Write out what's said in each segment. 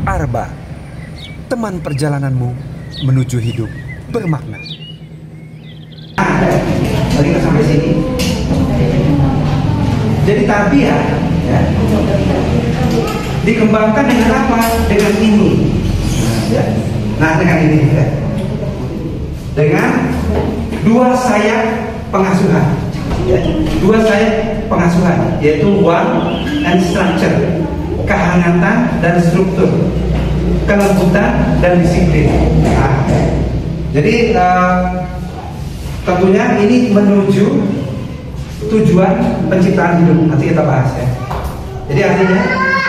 Arba, teman perjalananmu menuju hidup bermakna. Tadi kita sampai sini. Jadi tarbiyah ya, dikembangkan dengan apa? Dengan ini. Nah, dengan ini ya. Dengan dua sayap pengasuhan. Ya. Dua sayap pengasuhan, yaitu one and structure, kehangatan dan struktur, kelembutan dan disiplin. Nah, jadi tentunya ini menuju tujuan penciptaan hidup. Nanti kita bahas ya. Jadi artinya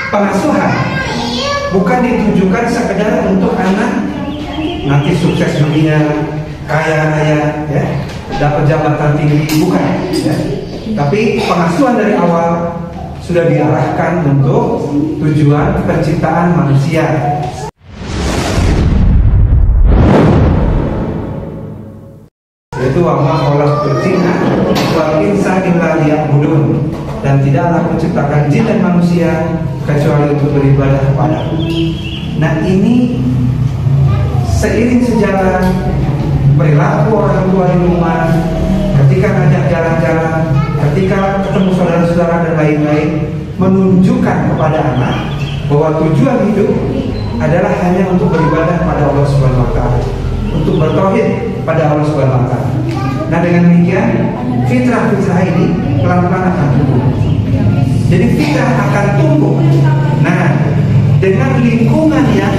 pengasuhan bukan ditujukan sekedar untuk anak nanti sukses dunia, kaya ya, dapat jabatan tinggi, bukan ya. Tapi pengasuhan dari awal sudah diarahkan untuk tujuan penciptaan manusia. Yaitu wama khalaqtul berjina wal insa illa liya'budun, dan tidaklah aku ciptakan jin dan manusia kecuali untuk beribadah kepadaku. Nah, ini seiring sejalan perilaku orang tua di rumah, ketika ngajak jalan-jalan, ketika ketemu saudara-saudara dan lain-lain, menunjukkan kepada anak bahwa tujuan hidup adalah hanya untuk beribadah pada Allah Subhanahu wa taala, untuk bertauhid pada Allah Subhanahu wa taala. Nah, dengan demikian fitrah-fitrah ini pelan-pelan akan tumbuh. Jadi fitrah akan tumbuh. Nah, dengan lingkungan yang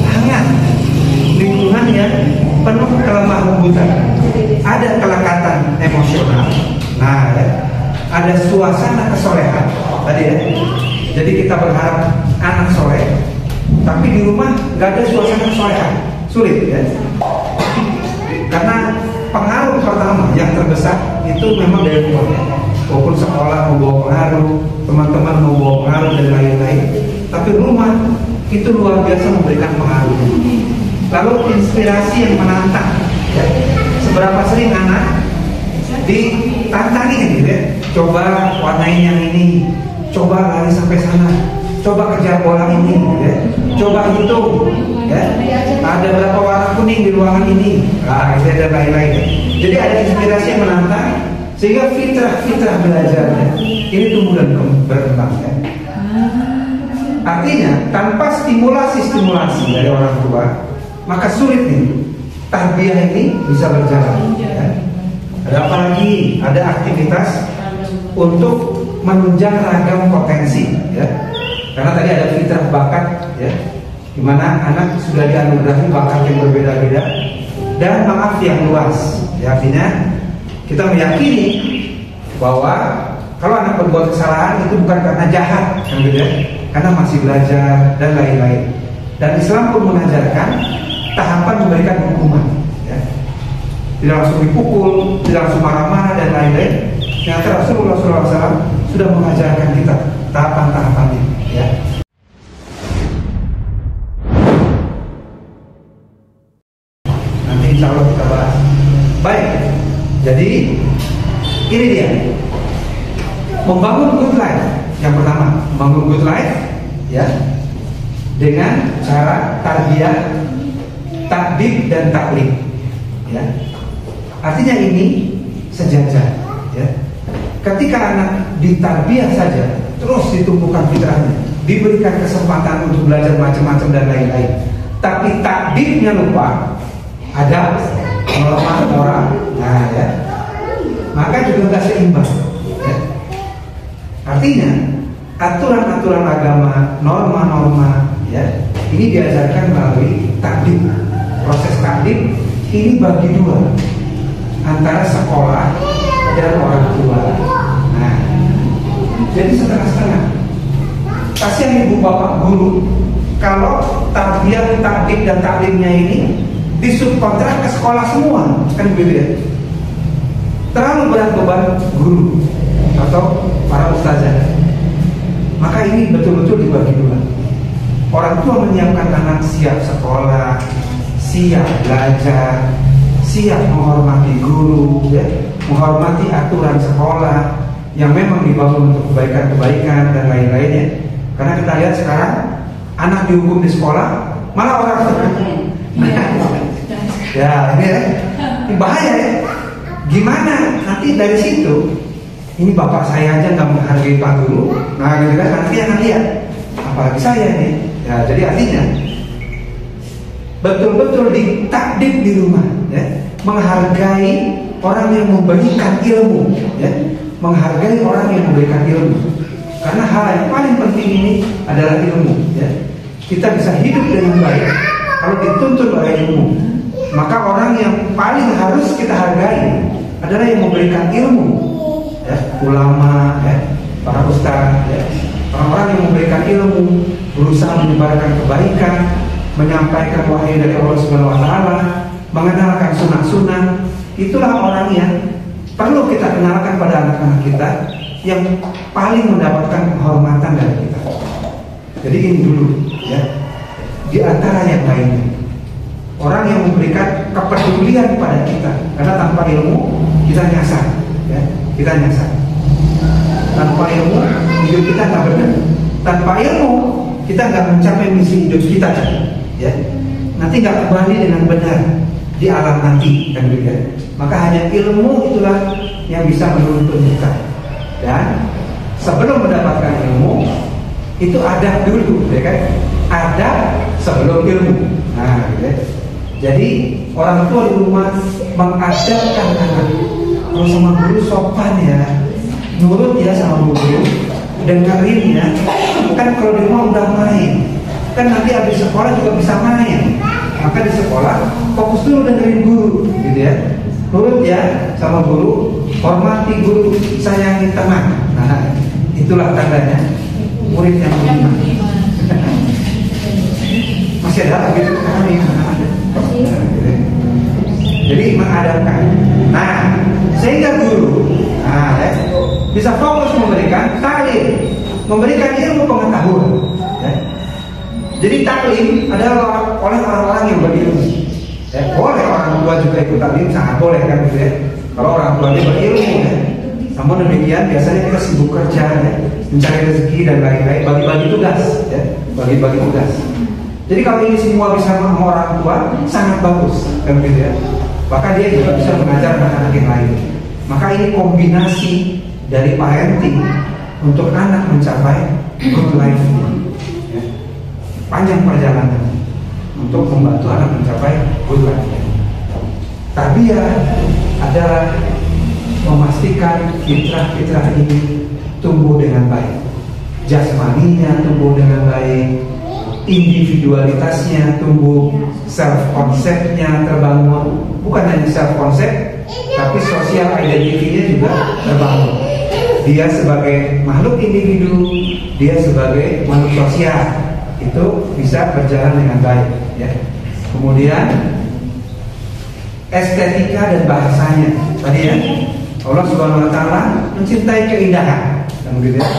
hangat, lingkungan yang penuh kelemah lembutan, ada kelekatan emosional. Nah, ya, ada suasana kesolehan tadi ya. Jadi kita berharap anak soleh, tapi di rumah nggak ada suasana kesolehan, sulit ya. Karena pengaruh pertama yang terbesar itu memang dari rumah ya. Walaupun sekolah membawa pengaruh, teman-teman membawa pengaruh dan lain-lain, tapi rumah itu luar biasa memberikan pengaruh. Lalu inspirasi yang menantang ya. Seberapa sering anak ditantangin gitu ya, coba warnain yang ini, coba lari sampai sana, coba kejar bola ini ya. Coba hitung ya, ada berapa warna kuning di ruangan ini, nah, dan lain-lain. Jadi ada inspirasi yang menantang, sehingga fitrah belajarnya ini tumbuh dan berkembang ya. Artinya tanpa stimulasi dari orang tua, maka sulit nih tarbiyah ini bisa berjalan ya. Ada apa lagi? Ada aktivitas untuk menunjang ragam potensi ya. Karena tadi ada fitrah bakat ya, dimana anak sudah dianugerahi bakat yang berbeda-beda dan maaf yang luas ya. Artinya kita meyakini bahwa kalau anak berbuat kesalahan itu bukan karena jahat kan gitu ya, karena masih belajar dan lain-lain. Dan Islam pun mengajarkan tahapan memberikan hukuman ya. Tidak langsung dipukul, tidak langsung marah-marah dan lain-lain. Ternyata Rasulullah SAW sudah mengajarkan kita tahapan-tahapannya ya. Nanti insya Allah kita bahas. Baik, jadi ini dia membangun good life. Yang pertama, membangun good life ya, dengan cara tarbiyah, takdib dan taklim ya. Artinya ini sejajar ya. Ketika anak ditarbiyah saja, terus ditumbuhkan fitrahnya, diberikan kesempatan untuk belajar macam-macam dan lain-lain, tapi takdibnya lupa, ada melemah orang, nah ya, maka juga nggak seimbang ya. Artinya aturan-aturan agama, norma-norma ya, ini diajarkan melalui takdib. Proses takdib ini bagi dua, antara sekolah dan orang tua. Nah, jadi setengah-setengah. Kasihan ibu bapak guru kalau tarbiyah, takdib dan taklimnya ini disubkontrak ke sekolah semua, kan begitu ya. Terlalu berat beban guru atau para ustazah. Maka ini betul-betul dibagi dua. Orang tua menyiapkan anak siap sekolah, siap belajar, siap menghormati guru ya, menghormati aturan sekolah yang memang dibangun untuk kebaikan-kebaikan dan lain-lainnya. Karena kita lihat sekarang anak dihukum di sekolah, malah orang tua. Ya ini ya, ini bahaya ya. Gimana nanti dari situ? Ini bapak saya aja nggak menghargai pak guru, nah gitu kan, nanti akan lihat, apalagi saya nih. Ya jadi artinya betul-betul ditakdir di rumah, ya, menghargai orang yang memberikan ilmu, ya, menghargai orang yang memberikan ilmu. Karena hal yang paling penting ini adalah ilmu, ya. Kita bisa hidup dengan baik kalau dituntun oleh ilmu. Maka orang yang paling harus kita hargai adalah yang memberikan ilmu, ya, ulama, ya, para ustaz, ya, orang-orang yang memberikan ilmu, berusaha menyebarkan kebaikan, menyampaikan wahyu dari Allah Subhanahu wa taala, mengenalkan sunnah-sunnah. Itulah orang yang perlu kita kenalkan pada anak-anak kita, yang paling mendapatkan penghormatan dari kita. Jadi ini dulu, ya, di antara yang lainnya, orang yang memberikan kepedulian pada kita. Karena tanpa ilmu kita nyasar, ya, kita nyasar. Tanpa ilmu hidup kita nggak benar. Tanpa ilmu kita nggak mencapai misi hidup kita, ya. Nanti nggak kembali dengan benar di alam nanti, kan begitu. Maka hanya ilmu itulah yang bisa menuntun kita. Dan sebelum mendapatkan ilmu itu adab dulu, ya kan? Adab sebelum ilmu. Nah, gitu ya. Jadi orang tua di rumah mengadabkan anak. Kalau sama guru sopan ya, nurut ya sama guru, dengerin ya. Kan kalau di rumah udah main, kan nanti habis sekolah juga bisa main. Maka di sekolah fokus dulu dengerin guru, gitu ya. Nurut ya sama guru, hormati guru, sayangi teman. Nah, itulah tandanya murid yang beriman. Masih ada gitu kami. Jadi mengadabkan. Nah, sehingga guru, nah, ya, bisa fokus memberikan taklim, memberikan ilmu pengetahuan. Ya. Jadi taklim adalah oleh orang-orang yang berilmu. Ya, boleh orang tua juga ikut taklim, sangat boleh kan gitu ya. Kalau orang tuanya berilmu, ya. Namun demikian biasanya kita sibuk kerja, ya, mencari rezeki dan lain-lain, bagi-bagi tugas, ya, bagi-bagi tugas. Jadi kalau ini semua bisa sama orang tua, sangat bagus, kan gitu ya. Maka dia juga bisa mengajar anak-anak yang lain. Maka ini kombinasi dari parenting untuk anak mencapai good life, ya. Panjang perjalanan untuk membantu anak mencapai good life. Tarbiyah adalah memastikan fitrah-fitrah ini tumbuh dengan baik, jasmaninya tumbuh dengan baik, individualitasnya tumbuh, self konsepnya terbangun. Bukan hanya self konsep, tapi sosial identitinya juga terbangun. Dia sebagai makhluk individu, dia sebagai makhluk sosial, itu bisa berjalan dengan baik, ya. Kemudian estetika dan bahasanya tadi, ya, Allah Subhanahu wa taala mencintai keindahan, kan begitu ya.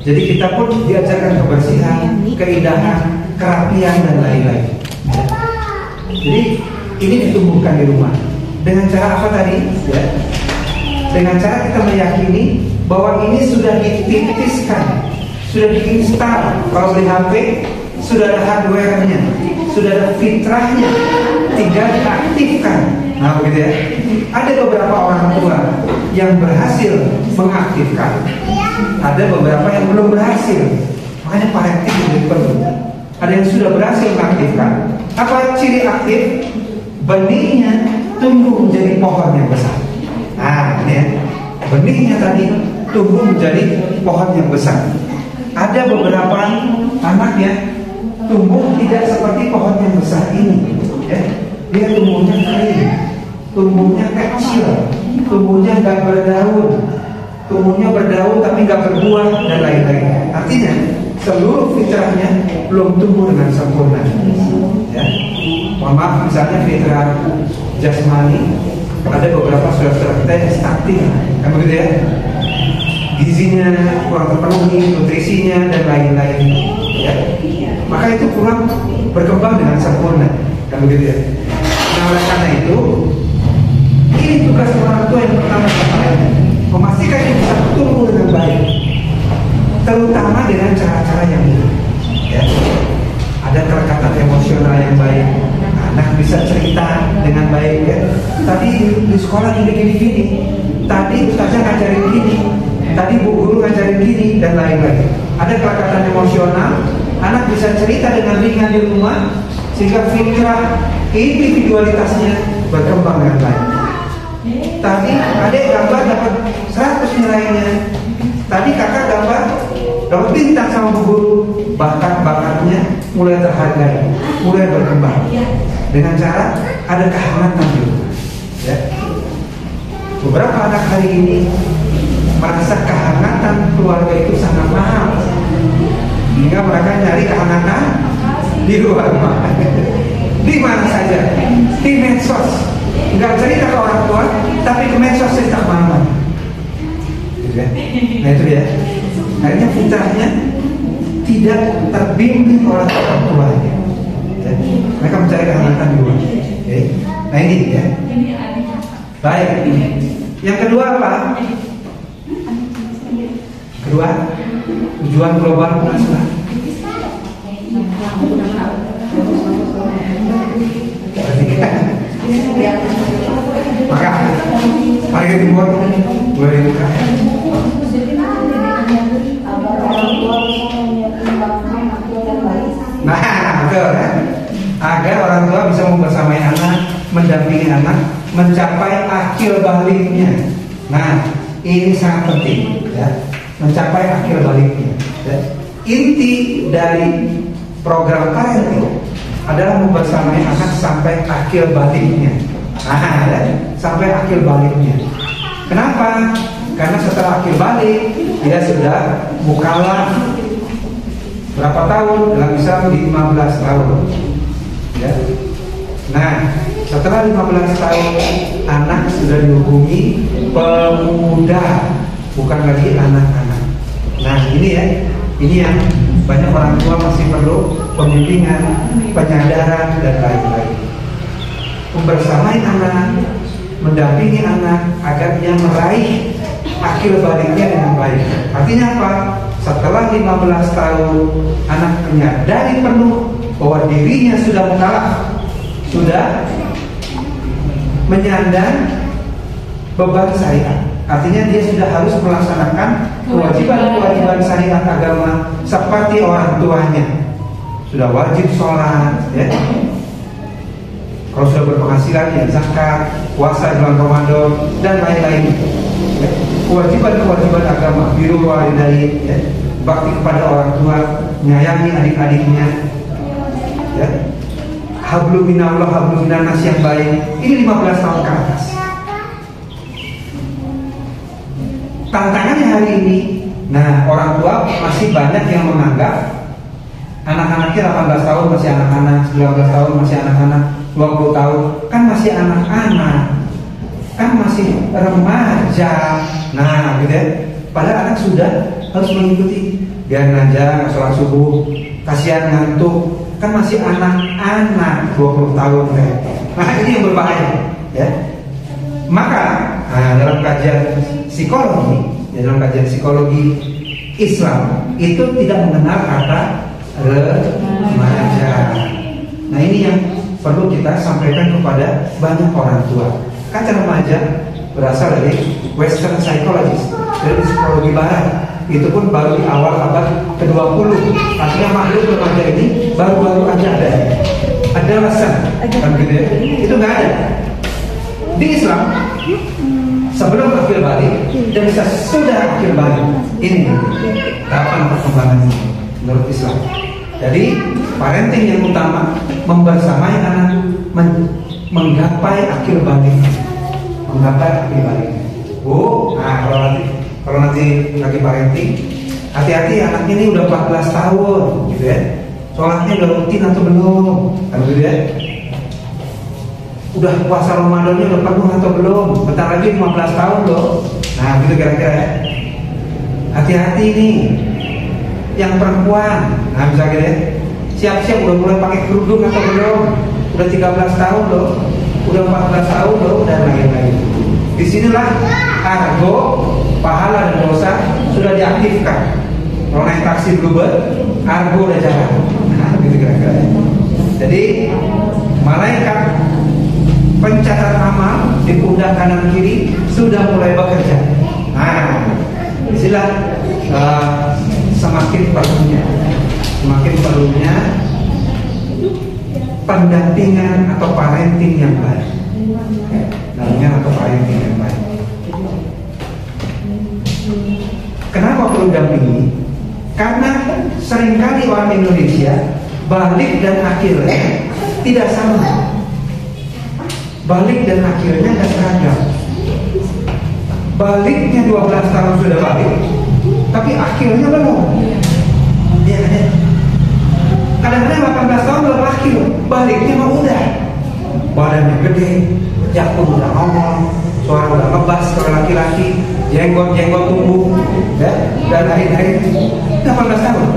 Jadi kita pun diajarkan kebersihan, keindahan, kerapian dan lain-lain. Jadi ini ditumbuhkan di rumah. Dengan cara apa tadi? Ya. Dengan cara kita meyakini bahwa ini sudah dititiskan, sudah diinstal. Kalau beli HP sudah ada hardware-nya, sudah ada fitrahnya, tinggal diaktifkan. Nah begitu ya. Ada beberapa orang tua yang berhasil mengaktifkan, ada beberapa yang belum berhasil. Makanya parenting lebih perlu. Ada yang sudah berhasil mengaktifkan. Apa ciri aktif? Benihnya tumbuh menjadi pohon yang besar. Nah ini ya, benihnya tadi tumbuh menjadi pohon yang besar. Ada beberapa anak ya tumbuh tidak seperti pohon yang besar ini, ya. Dia tumbuhnya kering, tumbuhnya kecil, tumbuhnya nggak berdaun, tumbuhnya berdaun tapi nggak berbuah dan lain-lain. Artinya seluruh fitrahnya belum tumbuh dengan sempurna, ya. Mohon maaf, misalnya fitrah jasmani, ada beberapa saudara kita yang stunting, kan begitu ya. Gizinya kurang terpenuhi, nutrisinya dan lain-lain, ya. Maka itu kurang berkembang dengan sempurna, kan begitu ya. Nah oleh karena itu, ini tugas orang tua yang pertama memastikan ini bisa tumbuh dengan baik, terutama dengan cara-cara yang ini, ya. bisa cerita dengan baik ya. Tadi di sekolah gini, tadi ustaznya ngajarin gini, tadi bu guru ngajarin gini, dan lain-lain. Ada kelekatan emosional, anak bisa cerita dengan ringan di rumah, sehingga fitrah individualitasnya berkembang dengan baik. Tadi adik gambar dapat 100 nilainya, tadi kakak gambar dapat bintang sama bu guru, bakatnya mulai terhargai, mulai berkembang dengan cara ada kehangatan gitu. Ya. Beberapa anak hari ini merasa kehangatan keluarga itu sangat mahal, hingga mereka nyari kehangatan di luar rumah, di mana saja, di medsos. Nggak cerita ke orang tua, tapi ke medsos cerita mana. Gitu ya. Nah itu ya. Akhirnya fitrahnya tidak terbimbing oleh orang tuanya. Ya. Mereka mencari kehangatan di luar. Okay. Nah ini ya. Baik. Yang kedua apa? Kedua, tujuan global munasabah. Maka mari kita buat boleh buka. Nah, betul ya. Agar orang tua bisa membersamai anak, mendampingi anak, mencapai akhir baliknya. Nah, ini sangat penting ya. Mencapai akhir baliknya ya. Inti dari program parenting adalah membersamai anak sampai akhir baliknya. Nah, ya, sampai akhir baliknya. Kenapa? Karena setelah akhir balik dia sudah mukallaf. Berapa tahun? Dalam Islam 15 tahun. Ya. Nah, setelah 15 tahun anak sudah dihukumi pemuda, bukan lagi anak-anak. Nah, ini ya, ini yang banyak orang tua masih perlu pembimbingan, penyadaran dan lain-lain. Membersamai anak, mendampingi anak agar dia meraih akhir baliknya dengan baik. Artinya apa? Setelah 15 tahun anak menyadari penuh bahwa dirinya sudah mukallaf, sudah menyandang beban syariat. Artinya dia sudah harus melaksanakan kewajiban-kewajiban syariat agama seperti orang tuanya. Sudah wajib sholat, ya. Kalau sudah berpenghasilan ya zakat, puasa bulan Ramadan dan lain-lain. Ya. Kewajiban-kewajiban agama, birrul walidain, ya. Bakti kepada orang tua, menyayangi adik-adiknya, ya. Hablum minallah, hablum minannas yang baik. Ini 15 tahun ke atas. Tantangannya hari ini, nah orang tua masih banyak yang menganggap anak-anaknya 18 tahun masih anak-anak, 19 tahun masih anak-anak, 20 tahun kan masih anak-anak, kan masih remaja. Nah gitu ya. Padahal anak sudah harus mengikuti, biarin aja nggak sholat subuh, kasihan ngantuk, kan masih anak-anak 20 tahun ya. Nah ini yang berbahaya ya. Maka dalam kajian psikologi, dalam kajian psikologi Islam itu tidak mengenal kata remaja. Nah ini yang perlu kita sampaikan kepada banyak orang tua. Kata remaja berasal dari Western psychologist, dari psikologi Barat. Itu pun baru di awal abad ke-20. Artinya makhluk remaja ini baru-baru aja ada alasan, kan gitu ya? Itu nggak ada di Islam. Sebelum akhir balik dan sudah akhir balik. Ini tahapan perkembangannya menurut Islam. Jadi parenting yang utama membersamai anak menggapai akhir balik, menggapai akhir balik. Bu, nah kalau nanti lagi parenting, hati-hati anak ini udah 14 tahun, gitu ya. Sholatnya udah rutin atau belum, kan gitu ya. Udah puasa Ramadannya udah penuh atau belum? Bentar lagi 15 tahun loh. Nah gitu kira-kira ya. Hati-hati nih yang perempuan. Nah misalnya ya, siap-siap udah mulai pakai kerudung atau belum? Udah 13 tahun loh, udah 14 tahun loh, dan lain-lain. Disinilah argo, pahala dan dosa sudah diaktifkan. Kalau naik taksi Bluebird, argo udah jalan. Nah gitu kira-kira ya. Jadi malaikat pencatat amal di pundak kanan kiri sudah mulai bekerja. Nah, disinilah semakin perlunya pendampingan atau parenting yang baik. Kenapa perlu dampingi? Karena seringkali orang Indonesia balik dan akhirnya tidak sama. Balik dan akhirnya nggak seragam. Baliknya 12 tahun sudah balik, tapi akhirnya belum. Ya, ya. Kadang-kadang 18 tahun belum akhir, baliknya mau udah. Badannya gede, jakun udah ngomong, suara udah ngebas kalau laki-laki, jenggot tumbuh, ya, dan lain-lain. 18 tahun.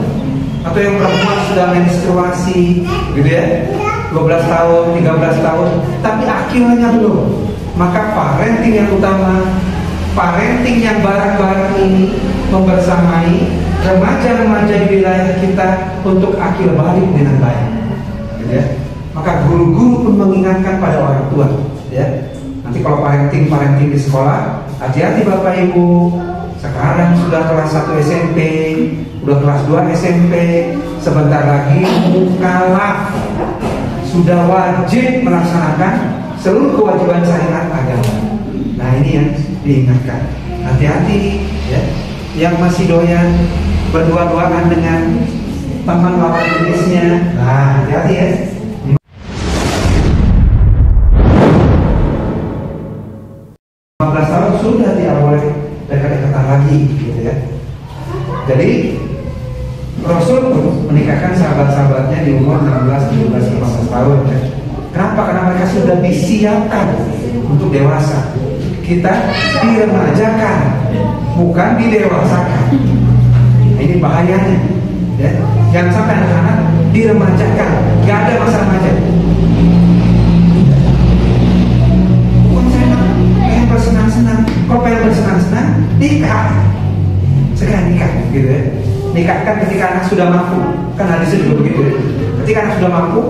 Atau yang perempuan sudah menstruasi, gitu ya, 12 tahun, 13 tahun, tapi akhirnya belum. Maka parenting yang utama, parenting yang bareng-bareng ini membersamai remaja-remaja di wilayah kita untuk akhir balik dengan baik, gitu ya. Maka guru-guru pun mengingatkan pada orang tua, ya. Nanti kalau parenting di sekolah, hati-hati Bapak Ibu. Sekarang sudah kelas 1 SMP, udah kelas 2 SMP, sebentar lagi mukallaf, sudah wajib melaksanakan seluruh kewajiban syariat agama. Nah, ini yang diingatkan. Hati-hati, ya. Yang masih doyan berdua-duaan dengan teman lawan jenisnya. Nah, hati-hati ya. 15 tahun sudah tidak boleh dekat-dekatan lagi, gitu ya. Jadi Rasul pun menikahkan sahabat-sahabatnya di umur 16, 17, 15 tahun, ya. Kenapa? Karena mereka sudah disiapkan untuk dewasa. Kita diremajakan, bukan didewasakan. Nah, ini bahayanya, ya. Jangan sampai anak-anak diremajakan, gak ada masa remaja. Bersenang-senang, kalau pengen bersenang-senang, nikah, segera nikah, gitu ya. Nikahkan ketika anak sudah mampu, kan hadisnya juga begitu ya. Ketika anak sudah mampu,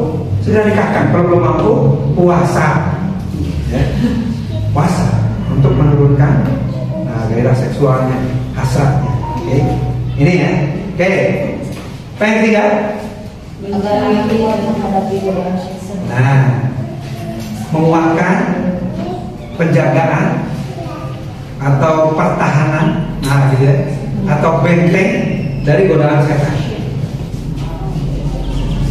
segera nikahkan. Kalau belum mampu, puasa, ya. Puasa untuk menurunkan gairah seksualnya, hasratnya. Oke, ini ya. Oke, pengen tidak? Nah, menguatkan penjagaan atau pertahanan, nah gitu ya, atau benteng dari godaan setan.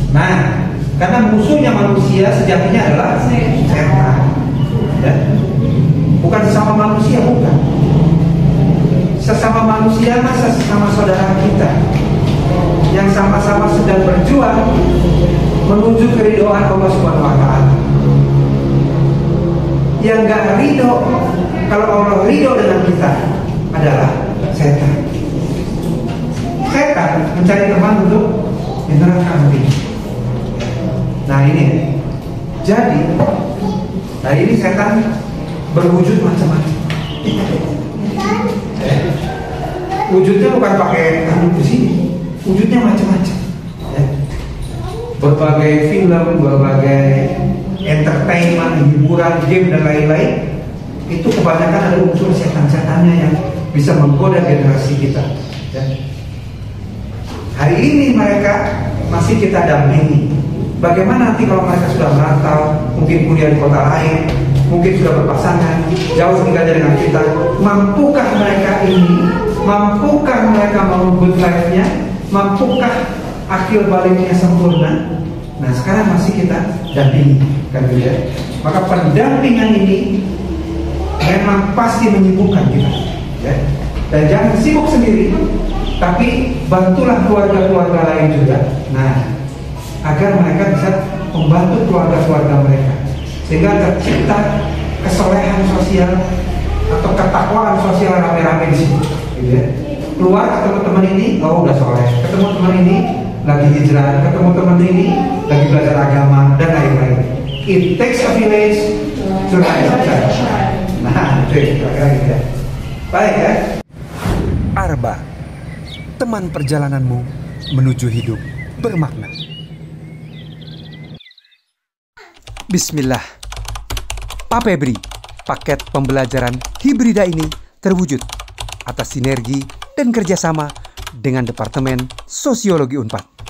Nah, karena musuhnya manusia sejatinya adalah setan, ya. Bukan sesama manusia, bukan. Sesama manusia masa sesama saudara kita yang sama-sama sedang berjuang menuju keridhaan Allah Subhanahu wa Ta'ala. Yang gak ridho, kalau Allah ridho dengan kita adalah setan. Setan mencari teman untuk neraka nanti. Nah ini, jadi, nah ini setan berwujud macam-macam. Wujudnya bukan pakai tanduk di sini, wujudnya macam-macam. Berbagai film, berbagai entertainment, hiburan, game dan lain-lain, itu kebanyakan ada unsur setan-setannya yang bisa menggoda generasi kita, ya. Hari ini mereka masih kita dampingi. Bagaimana nanti kalau mereka sudah merantau, mungkin kuliah di kota lain, mungkin sudah berpasangan, jauh tinggalnya dengan kita, mampukah mereka ini, mampukah mereka mau good life-nya, mampukah akhir baliknya sempurna? Nah, sekarang masih kita dampingi, kan gitu ya. Maka pendampingan ini memang pasti menyibukkan kita, ya. Dan jangan sibuk sendiri, tapi bantulah keluarga-keluarga lain juga. Nah, agar mereka bisa membantu keluarga-keluarga mereka, sehingga tercipta kesolehan sosial atau ketakwaan sosial rame-rame di sini, gitu ya. Keluar ketemu teman ini, oh udah soleh. Ketemu teman ini lagi hijrah, ketemu teman ini lagi belajar agama dan lain-lain. It takes a village to raise a child. Nah, itu kira-kira gitu ya. Baik ya. Arba, teman perjalananmu menuju hidup bermakna. Bismillah. Papebri, paket pembelajaran hibrida ini terwujud atas sinergi dan kerjasama dengan Departemen Sosiologi Unpad.